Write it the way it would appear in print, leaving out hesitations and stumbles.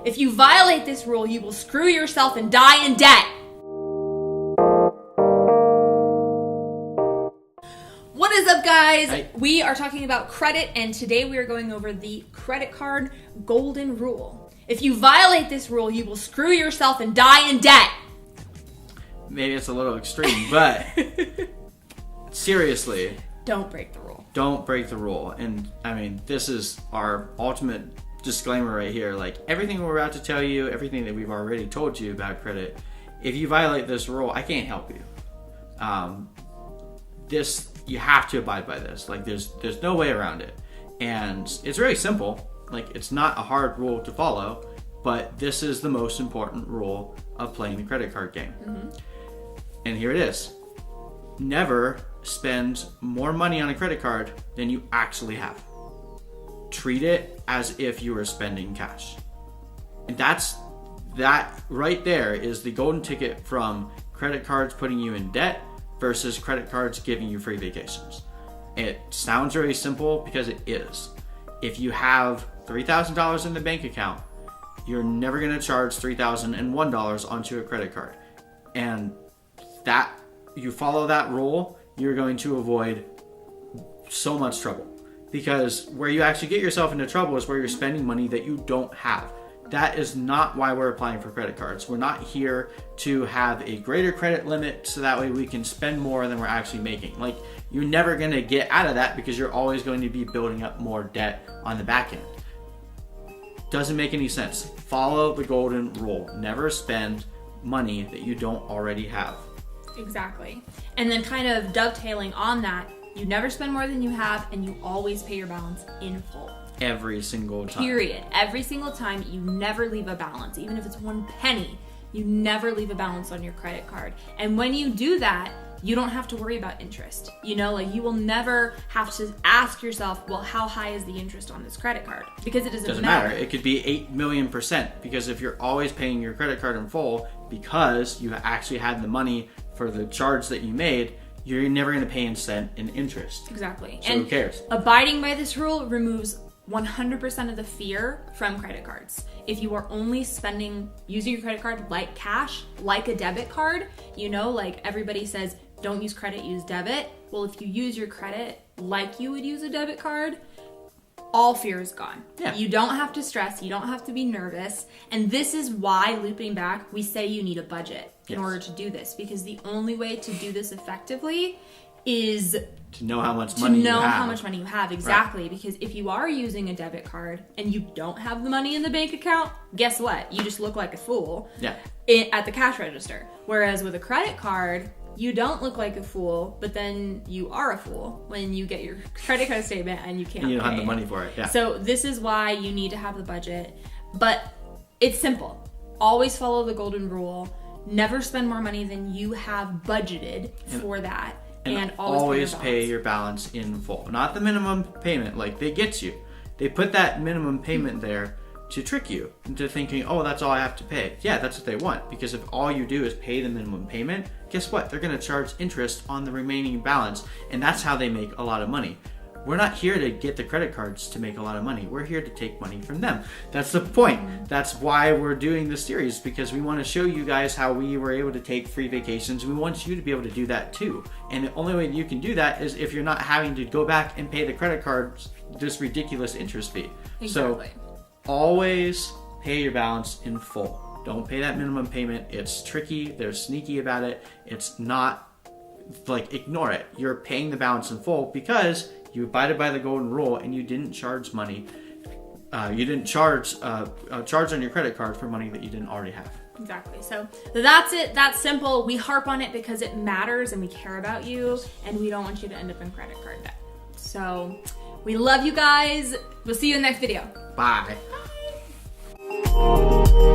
If you violate this rule, you will screw yourself and die in debt. What is up, guys? Hi. We are talking about credit, and today we are going over the credit card golden rule. If you violate this rule, you will screw yourself and die in debt. Maybe it's a little extreme, but seriously, Don't break the rule. don't break the rule. And I mean, this is our ultimate disclaimer right here. Like, everything we're about to tell you, everything that we've already told you about credit, if you violate this rule, I can't help you. You have to abide by this. Like, there's no way around it. And it's very simple. Like, it's not a hard rule to follow, but this is the most important rule of playing the credit card game. And here it is. Never spend more money on a credit card than you actually have. Treat it as if you were spending cash. And that right there is the golden ticket from credit cards putting you in debt versus credit cards giving you free vacations. It sounds very simple because it is. If you have $3,000 in the bank account, you're never going to charge $3,001 onto a credit card. And that you follow that rule, you're going to avoid so much trouble. Because where you actually get yourself into trouble is where you're spending money that you don't have. That is not why we're applying for credit cards. We're not here to have a greater credit limit so that way we can spend more than we're actually making. Like, you're never going to get out of that because you're always going to be building up more debt on the back end. Doesn't make any sense. Follow the golden rule. Never spend money that you don't already have. Exactly. And then kind of dovetailing on that, you never spend more than you have, and you always pay your balance in full. Every single time. Period. Every single time. You never leave a balance. Even if it's 1 penny, you never leave a balance on your credit card. And when you do that, you don't have to worry about interest. You know, like, you will never have to ask yourself, well, how high is the interest on this credit card? Because it doesn't matter. It could be 8 million %, because if you're always paying your credit card in full because you actually had the money for the charge that you made, you're never going to pay in cent in interest. Exactly. So and who cares? Abiding by this rule removes 100% of the fear from credit cards. If you are only using your credit card like cash, like a debit card, you know, like everybody says, don't use credit, use debit. Well, if you use your credit like you would use a debit card, all fear is gone. Yeah. You don't have to stress, you don't have to be nervous. And this is why, looping back, we say you need a budget in order to do this, because the only way to do this effectively is to know how much money you have. how much money you have, exactly. Right. Because if you are using a debit card and you don't have the money in the bank account, guess what? You just look like a fool at the cash register. Whereas with a credit card, you don't look like a fool, but then you are a fool when you get your credit card statement and you can't and you don't pay. have the money for it. Yeah. So this is why you need to have the budget. But it's simple. Always follow the golden rule. Never spend more money than you have budgeted for that. And always pay your balance in full. Not the minimum payment. Like, they get you. They put that minimum payment there to trick you into thinking, oh, that's all I have to pay. Yeah, that's what they want. Because if all you do is pay the minimum payment, guess what? They're going to charge interest on the remaining balance. And that's how they make a lot of money. We're not here to get the credit cards to make a lot of money. We're here to take money from them. That's the point. That's why we're doing this series, because we want to show you guys how we were able to take free vacations. We want you to be able to do that too. And the only way you can do that is if you're not having to go back and pay the credit cards this ridiculous interest fee. Exactly. So always pay your balance in full. Don't pay that minimum payment. It's tricky. They're sneaky about it. It's not like, ignore it. You're paying the balance in full because you abided by the golden rule and you didn't charge money. You didn't charge on your credit card for money that you didn't already have. Exactly. So that's it. That's simple. We harp on it because it matters and we care about you and we don't want you to end up in credit card debt. So we love you guys. We'll see you in the next video. Bye. Bye.